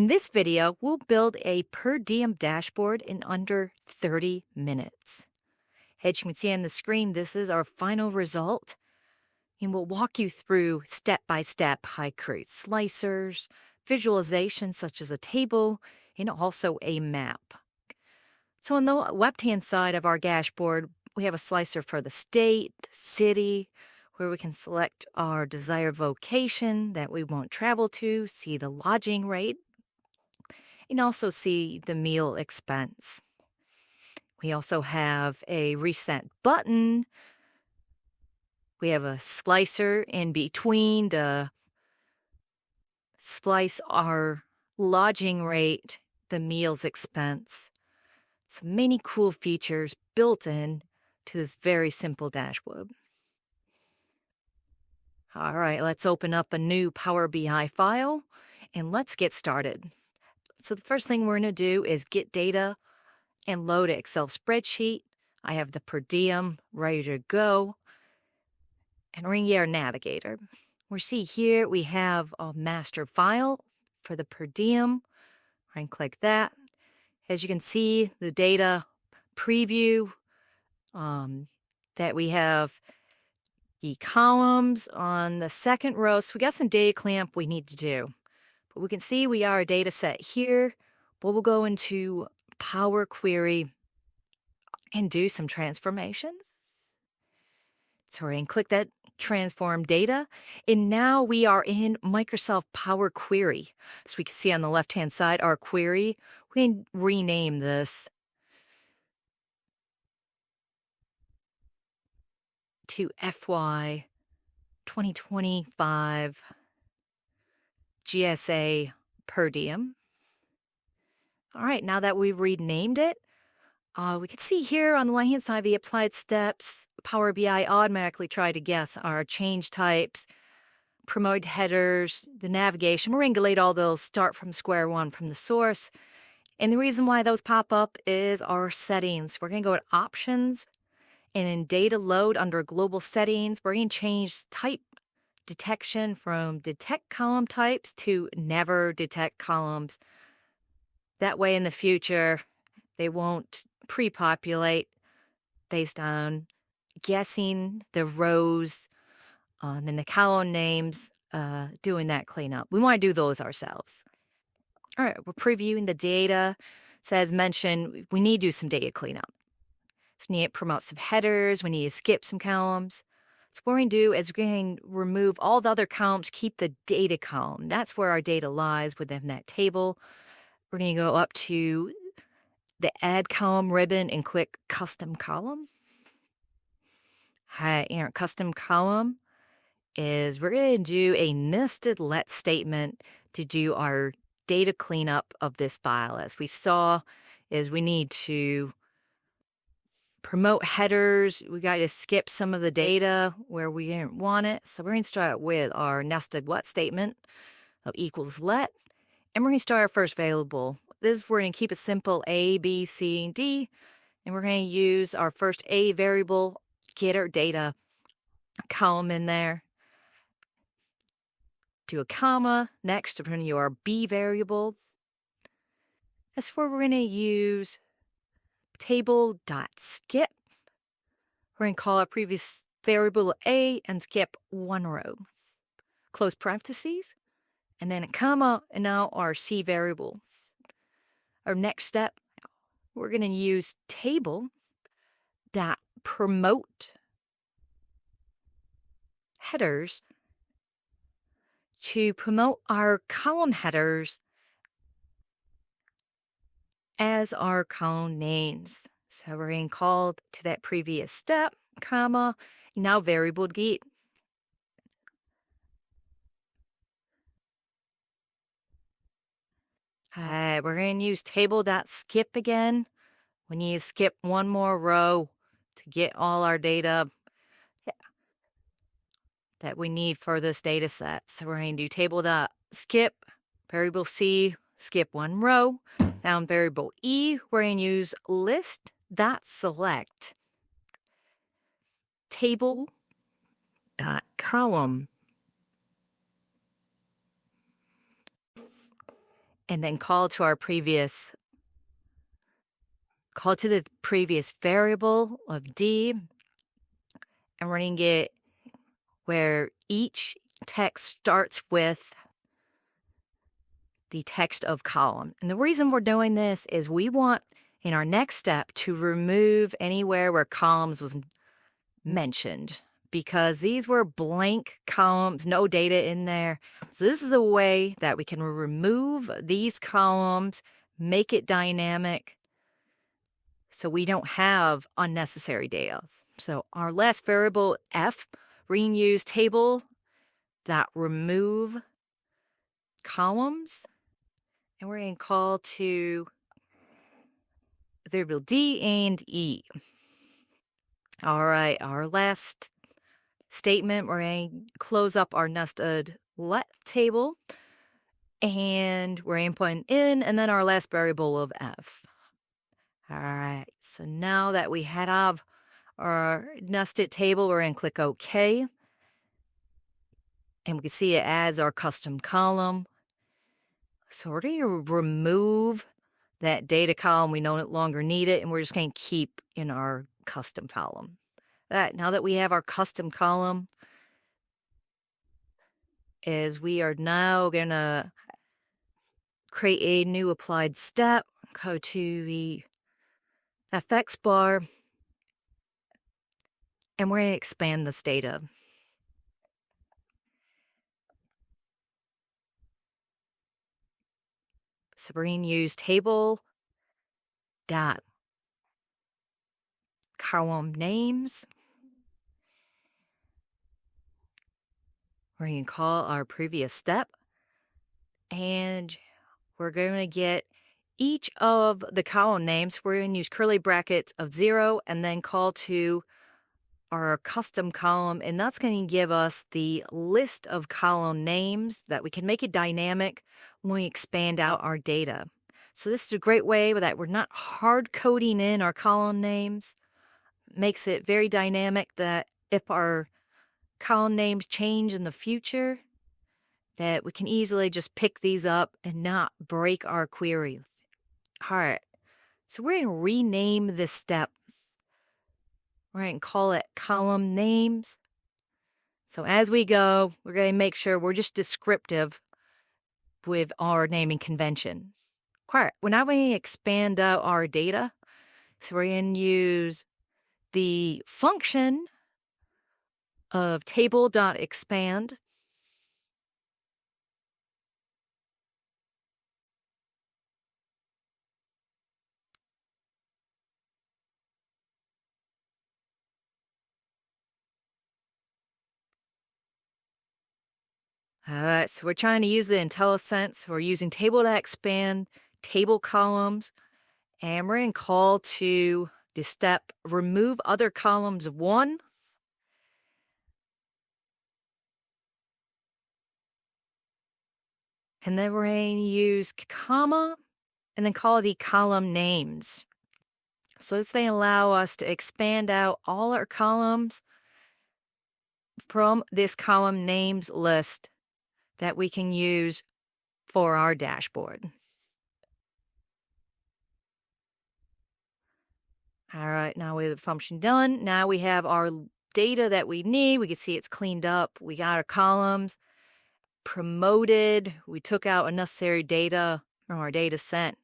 In this video, we'll build a per diem dashboard in under 30 minutes. As you can see on the screen, this is our final result. And we'll walk you through step-by-step how to create slicers, visualizations such as a table, and also a map. So on the left-hand side of our dashboard, we have a slicer for the state, city, where we can select our desired location that we want to travel to, see the lodging rate, and also see the meal expense. We also have a reset button. We have a slicer in between to splice our lodging rate, the meals expense. So many cool features built in to this very simple dashboard. All right, let's open up a new Power BI file and let's get started. So the first thing we're going to do is get data and load an Excel spreadsheet. I have the per diem ready to go. And we're going to get our navigator. We see here we have a master file for the per diem. We're going to click that. As you can see, the data preview that we have the columns on the second row. So we got some data cleanup we need to do. But we can see we are a data set here, but we'll go into Power Query and do some transformations. So we're going to click that transform data. And now we are in Microsoft Power Query. So we can see on the left-hand side our query. We can rename this to FY 2025 GSA per diem. All right, now that we've renamed it, we can see here on the right-hand side the applied steps. Power BI automatically try to guess our change types, promote headers, the navigation. We're going to delete all those, start from square one from the source. And the reason why those pop up is our settings. We're going to go to options, and in data load under global settings, we're going to change type detection from detect column types to never detect columns. That way in the future, they won't pre-populate based on guessing the rows and then the column names, doing that cleanup. We want to do those ourselves. All right, we're previewing the data. So as mentioned, we need to do some data cleanup. So we need to promote some headers. We need to skip some columns. So what we're going to do is we're going to remove all the other columns, keep the data column. That's where our data lies within that table. We're going to go up to the Add Column ribbon and click Custom Column. Hi, our custom column is we're going to do a nested let statement to do our data cleanup of this file. As we saw, is we need to promote headers. We got to skip some of the data where we didn't want it. So we're going to start with our nested let statement of equals let. And we're going to start our first variable. This we're going to keep it simple, A, B, C, and D. And we're going to use our first A variable, get our data column in there. Do a comma. Next, we're going to use our B variable. That's where we're going to use table.skip. We're going to call our previous variable A and skip one row. Close parentheses. And then a comma, and now our C variable. Our next step, we're going to use table.promote headers to promote our column headers as our column names. So we're going to call to that previous step, comma, now variable get. We're going to use table.skip again. We need to skip one more row to get all our data that we need for this data set. So we're going to do table.skip, variable C, skip one row. Now in variable E, we're going to use list.select table.column. and then call to the previous variable of D, and we're going to get where each text starts with the text of column. And the reason we're doing this is we want, in our next step, to remove anywhere where columns was mentioned, because these were blank columns, no data in there. So this is a way that we can remove these columns, make it dynamic, so we don't have unnecessary data. So our last variable, F, we're going to use table that remove columns, and we're going to call to variable D and E. All right, our last statement, we're going to close up our nested let table, and we're going to put in, and then our last variable of F. All right, so now that we have our nested table, we're going to click OK. And we can see it adds our custom column. So we're going to remove that data column. We no longer need it, and we're just going to keep in our custom column. Now that we have our custom column, we are now going to create a new applied step. Go to the FX bar, and we're going to expand this data. So we're going to use table dot column names. We're going to call our previous step, and we're going to get each of the column names. We're going to use curly brackets of 0 and then call to our custom column, and that's going to give us the list of column names that we can make it dynamic when we expand out our data. So this is a great way that we're not hard coding in our column names. Makes it very dynamic that if our column names change in the future, that we can easily just pick these up and not break our query. All right, so we're going to rename this step. We're going to call it column names. So as we go, we're going to make sure we're just descriptive with our naming convention. All right, we're now going to expand out our data. So we're going to use the function of table.expand. All right, so we're trying to use the IntelliSense. We're using table.expand, table columns, and we're going to call to the step remove other columns 1. And then we're going to use comma and then call the column names. So this they allow us to expand out all our columns from this column names list that we can use for our dashboard. All right, now we have the function done. Now we have our data that we need. We can see it's cleaned up. We got our columns promoted. We took out unnecessary data from our data set.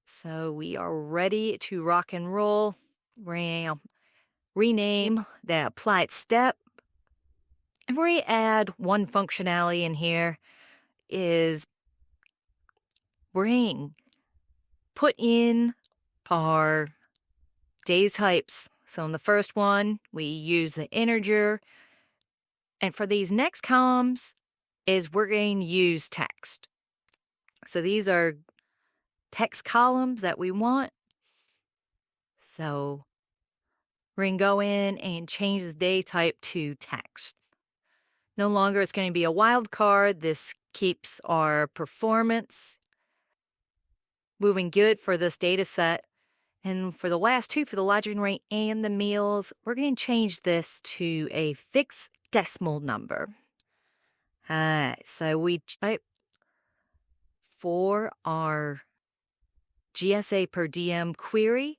So we are ready to rock and roll. We're going to rename the applied step. And we're going to add one functionality in here is we're going to put in our data types. So in the first one, we use the integer. And for these next columns we're going to use text. So these are text columns that we want. So we're going to go in and change the data type to text. No longer it's going to be a wildcard. This keeps our performance moving good for this data set. And for the last two, for the lodging rate and the meals, we're going to change this to a fixed decimal number. So we type for our GSA per diem query.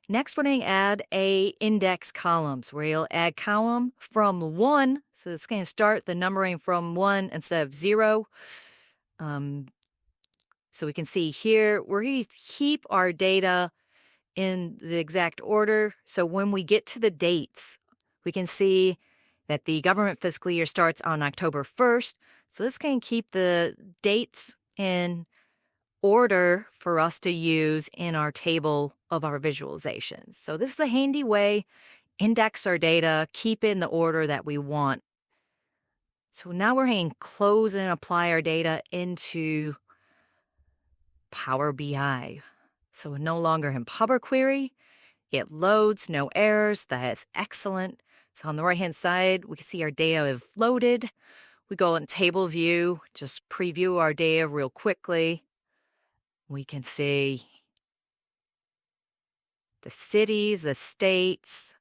Next, we're going to add a index columns where you'll add column from 1. So it's going to start the numbering from 1 instead of 0. So we can see here, we're going to keep our data in the exact order. So when we get to the dates, we can see that the government fiscal year starts on October 1st. So this can keep the dates in order for us to use in our table of our visualizations. So this is a handy way, index our data, keep in the order that we want. So now we're going to close and apply our data into Power BI. So we're no longer in Power Query. It loads, no errors. That is excellent. So on the right-hand side, we can see our data have loaded. We go in table view, just preview our data real quickly. We can see the cities, the states,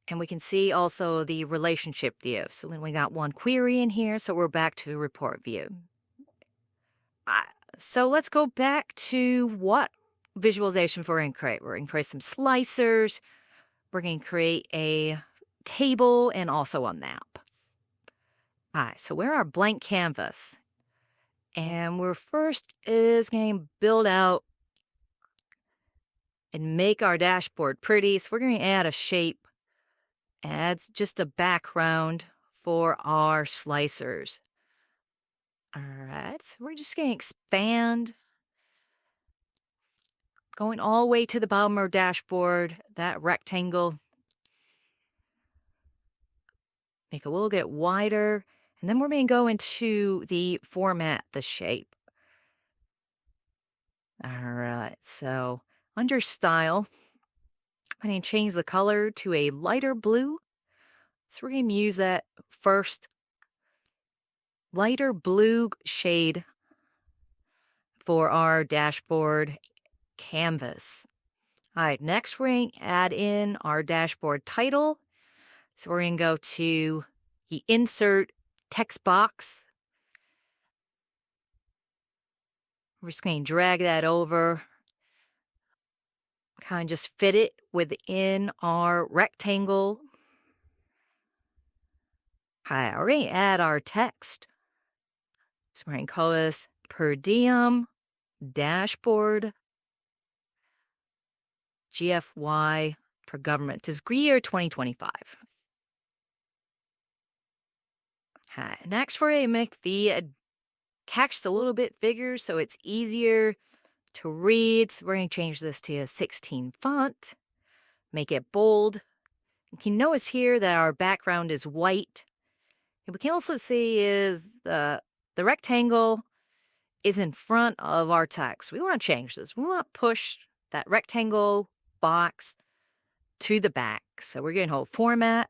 and we can see also the relationship view. So then we got one query in here, so we're back to report view. So let's go back to what visualization we're going to create. We're going to create some slicers. We're going to create a table and also a map. All right, so we're our blank canvas. And we're first is going to build out and make our dashboard pretty. So we're going to add a shape, adds just a background for our slicers. All right, so we're just going to expand, going all the way to the bottom of our dashboard, that rectangle. Make it a little bit wider, and then we're going to go into the format, the shape. All right, so under style, I'm going to change the color to a lighter blue. So we're going to use that first lighter blue shade for our dashboard canvas. All right, next we're going to add in our dashboard title. So we're going to go to the insert text box. We're just going to drag that over, kind of just fit it within our rectangle. Hi, we're going to add our text. So we're going to call this Per Diem Dashboard GFY per government fiscal year 2025. Hi, next we're going to make the text a little bit bigger so it's easier to read. So we're going to change this to a 16 font, make it bold. You can notice here that our background is white. And we can also see is the rectangle is in front of our text. We want to change this. We want to push that rectangle box to the back. So we're going to hold format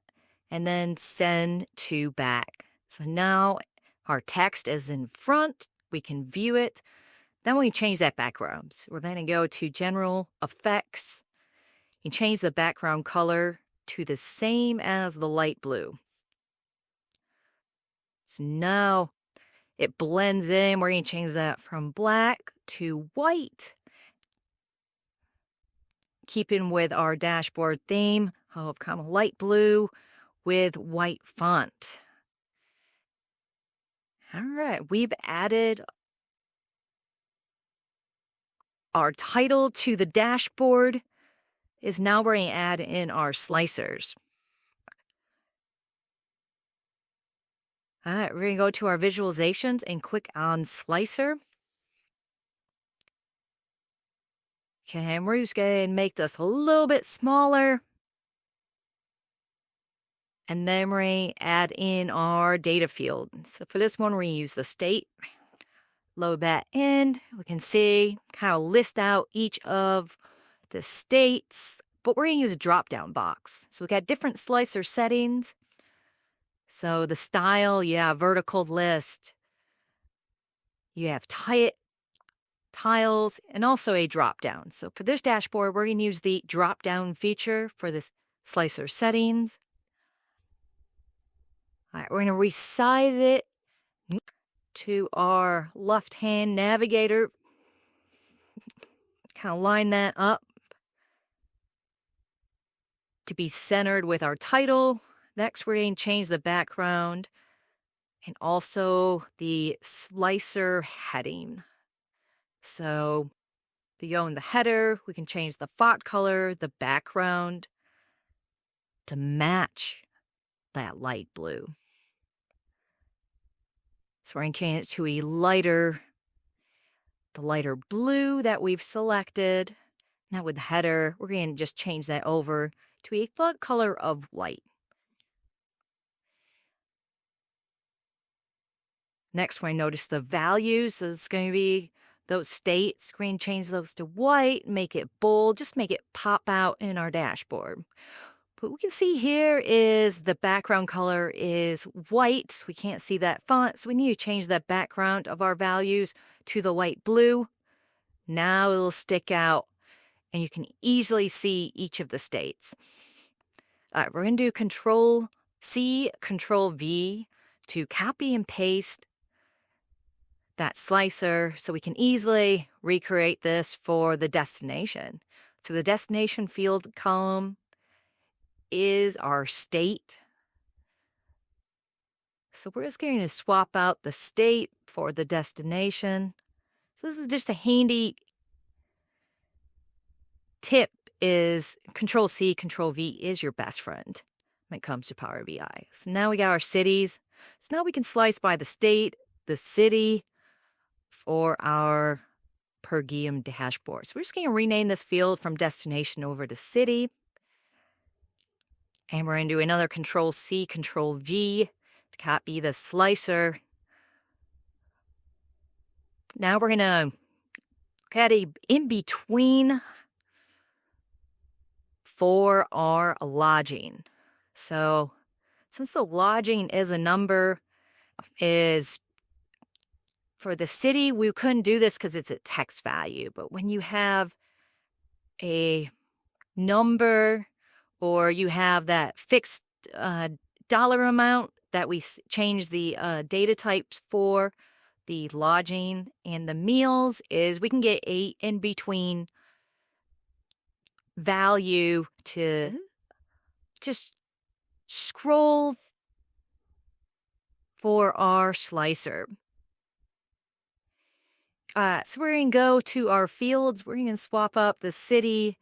and then send to back. So now our text is in front. We can view it. Then we can change that background. So we're going to go to General Effects. You change the background color to the same as the light blue. So now it blends in. We're going to change that from black to white. Keeping with our dashboard theme of kind of light blue with white font. All right, we've added our title to the dashboard. Is now we're going to add in our slicers. All right, we're going to go to our visualizations and click on Slicer. Okay, and we're just going to make this a little bit smaller. And then we're going to add in our data field. So for this one, we're going to use the state. Load that in. We can see, kind of list out each of the states. But we're going to use a drop-down box. So we got different slicer settings. So the style, vertical list. You have tiles and also a drop-down. So for this dashboard, we're going to use the drop-down feature for this slicer settings. All right, we're going to resize it to our left-hand navigator. Kind of line that up to be centered with our title. Next, we're going to change the background and also the slicer heading. So to go in the header, we can change the font color, the background to match that light blue. So we're going to change it to the lighter blue that we've selected. Now with the header, we're going to just change that over to a font color of white. Next, when I notice the values, so it's going to be those states. We're going to change those to white, make it bold, just make it pop out in our dashboard. What we can see here is the background color is white. So we can't see that font, so we need to change the background of our values to the light blue. Now it'll stick out, and you can easily see each of the states. All right, we're going to do Control-C, Control-V to copy and paste that slicer so we can easily recreate this for the destination. So the destination field column is our state. So we're just going to swap out the state for the destination. So this is just a handy tip, is Control-C, Control-V is your best friend when it comes to Power BI. So now we got our cities. So now we can slice by the state, the city, for our Per Diem Dashboard. So we're just going to rename this field from destination over to city. And we're going to do another Control-C, Control-V to copy the slicer. Now we're going to add a in-between for our lodging. So since the lodging is a number, is for the city, we couldn't do this because it's a text value. But when you have a number, or you have that fixed dollar amount that we change the data types for, the lodging and the meals, is we can get a in-between value to just scroll for our slicer. So we're going to go to our fields. We're going to swap up the city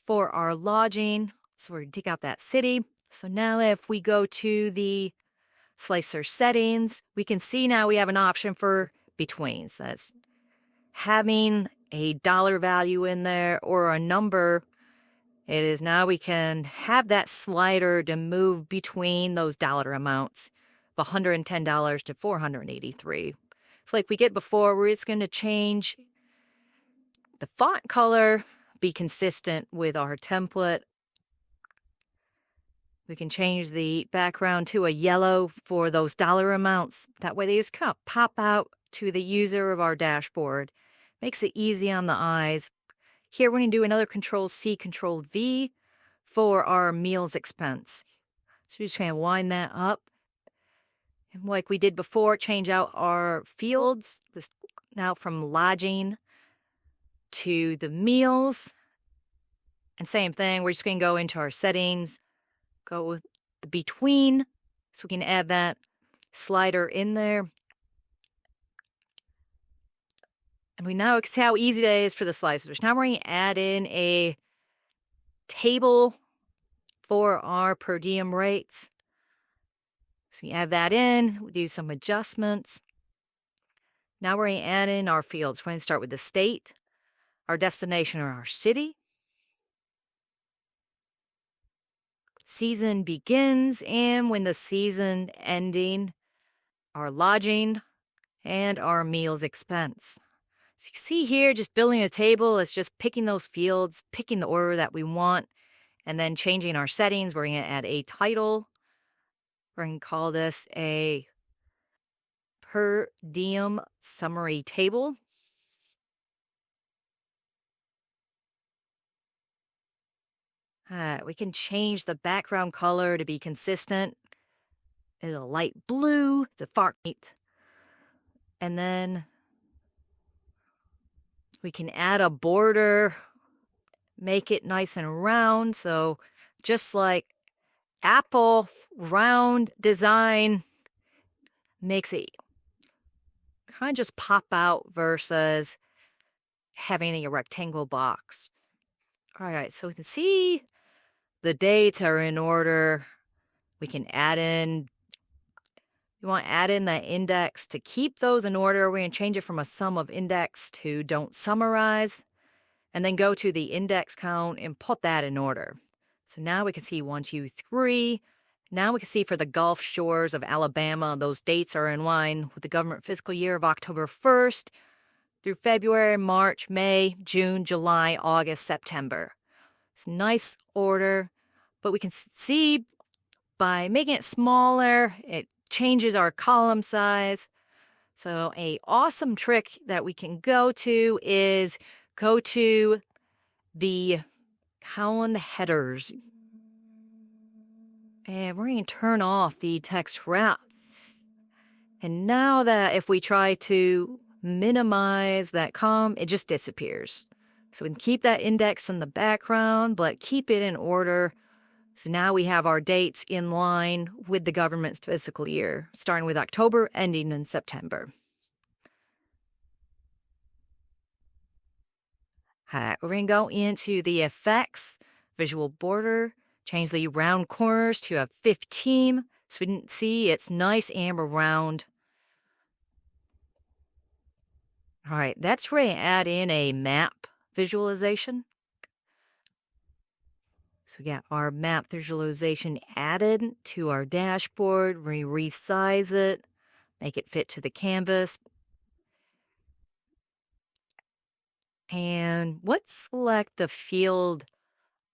for our lodging. So we're going to take out that city. So now if we go to the slicer settings, we can see now we have an option for between. So that's having a dollar value in there or a number. It is now we can have that slider to move between those dollar amounts of $110 to $483. So like we did before, we're just going to change the font color, be consistent with our template. We can change the background to a yellow for those dollar amounts. That way they just kind of pop out to the user of our dashboard. Makes it easy on the eyes. Here we're going to do another Control-C, Control-V for our meals expense. So we're just going to wind that up. And like we did before, change out our fields. This now from lodging to the meals. And same thing, we're just going to go into our settings, go with the between, so we can add that slider in there. And we now see how easy it is for the slicers. Now we're going to add in a table for our per diem rates. So we add that in, we do some adjustments. Now we're going to add in our fields. We're going to start with the state, our destination or our city. Season begins, and when the season ending, our lodging and our meals expense. So you see here, just building a table is just picking those fields, picking the order that we want, and then changing our settings. We're going to add a title. We're going to call this a per diem summary table. We can change the background color to be consistent. It's a light blue, it's a far right. And then we can add a border, make it nice and round. So just like Apple, round design makes it kind of just pop out versus having a rectangle box. All right, so we can see the dates are in order. We can add in, you want to add in that index to keep those in order. We're going to change it from a sum of index to don't summarize, and then go to the index count and put that in order. So now we can see 1, 2, 3. Now we can see for the Gulf Shores of Alabama, those dates are in line with the government fiscal year of October 1st through February, March, May, June, July, August, September. It's nice order, but we can see by making it smaller, it changes our column size. So a awesome trick that we can go to is go to the column headers. And we're going to turn off the text wrap. And now that if we try to minimize that column, it just disappears. So we can keep that index in the background, but keep it in order. So now we have our dates in line with the government's fiscal year, starting with October, ending in September. All right, we're going to go into the effects, visual border, change the round corners to a 15. So we can see it's nice and round. All right, that's where I add in a map visualization. So we got our map visualization added to our dashboard. We resize it, make it fit to the canvas. And let's select the field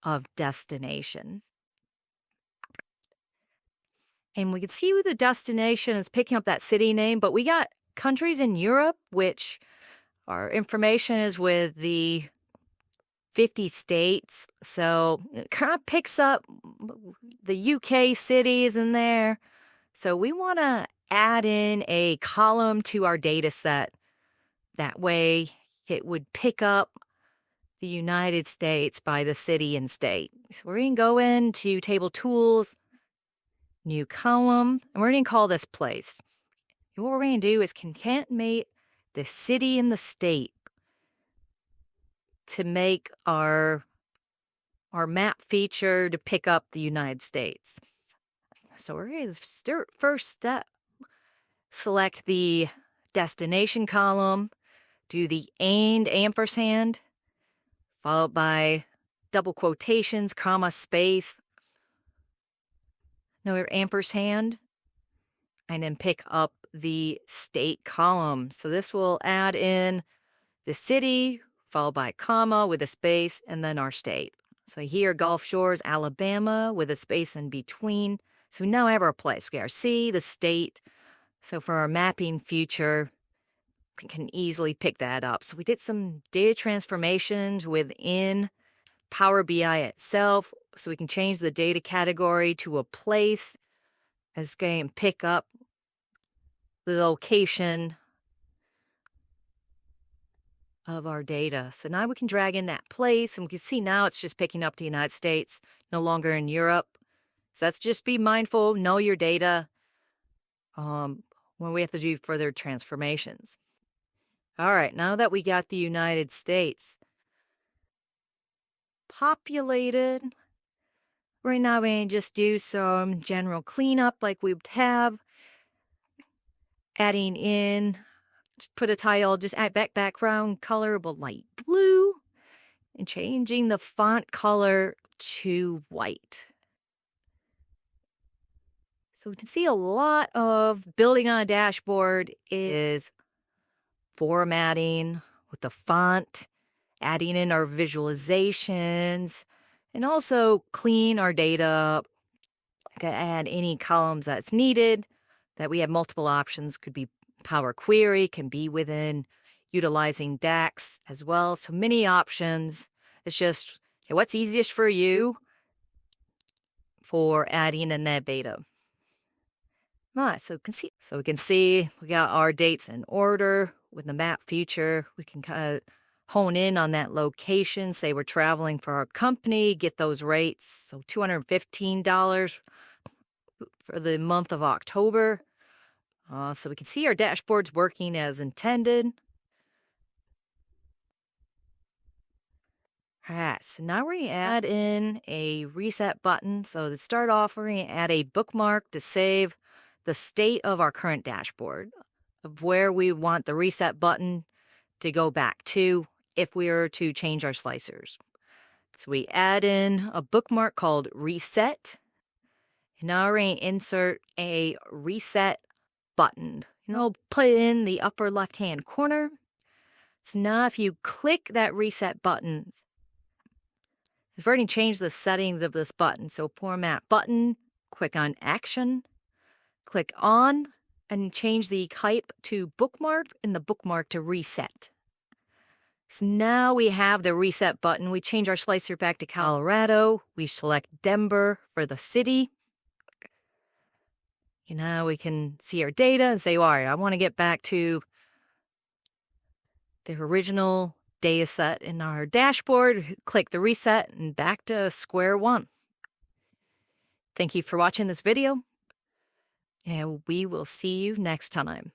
of destination. And we can see with the destination is picking up that city name, but we got countries in Europe, which our information is with the 50 states. So it kind of picks up the UK cities in there. So we want to add in a column to our data set. That way it would pick up the United States by the city and state. So we're going to go into Table Tools, New Column, and we're going to call this Place. And what we're going to do is concatenate the city and the state to make our map feature to pick up the United States. So we're going to first step, select the destination column, do the and ampersand, followed by double quotations, comma, space, another ampersand, and then pick up the state column. So this will add in the city, followed by a comma with a space, and then our state. So here, Gulf Shores, Alabama, with a space in between. So now I have our place. We have our city, the state. So for our mapping feature, we can easily pick that up. So we did some data transformations within Power BI itself. So we can change the data category to a place. It's going to pick up the location of our data. So now we can drag in that place, and we can see now it's just picking up the United States, no longer in Europe. So let's just be mindful, know your data when we have to do further transformations. All right, now that we got the United States populated, right now we're going to just do some general cleanup like we would have. Adding in, just put a title, just add background color, but light blue, and changing the font color to white. So we can see a lot of building on a dashboard is formatting with the font, adding in our visualizations, and also clean our data up. I can add any columns that's needed, that we have multiple options. Could be Power Query, can be within utilizing DAX as well. So many options. It's just what's easiest for you for adding in that data. So we can see we got our dates in order with the map feature. We can kind of hone in on that location. Say we're traveling for our company, get those rates. So $215 for the month of October. So we can see our dashboard's working as intended. All right, so now we're going to add in a reset button. So to start off, we're going to add a bookmark to save the state of our current dashboard, of where we want the reset button to go back to if we were to change our slicers. So we add in a bookmark called reset. And now we're going to insert a reset button. Put it in the upper left-hand corner. So now if you click that reset button, we've already changed the settings of this button. So format button, click on action, click on, and change the type to bookmark and the bookmark to reset. So now we have the reset button. We change our slicer back to Colorado. We select Denver for the city. We can see our data and say, all right, I want to get back to the original data set in our dashboard. Click the reset and back to square one. Thank you for watching this video, and we will see you next time.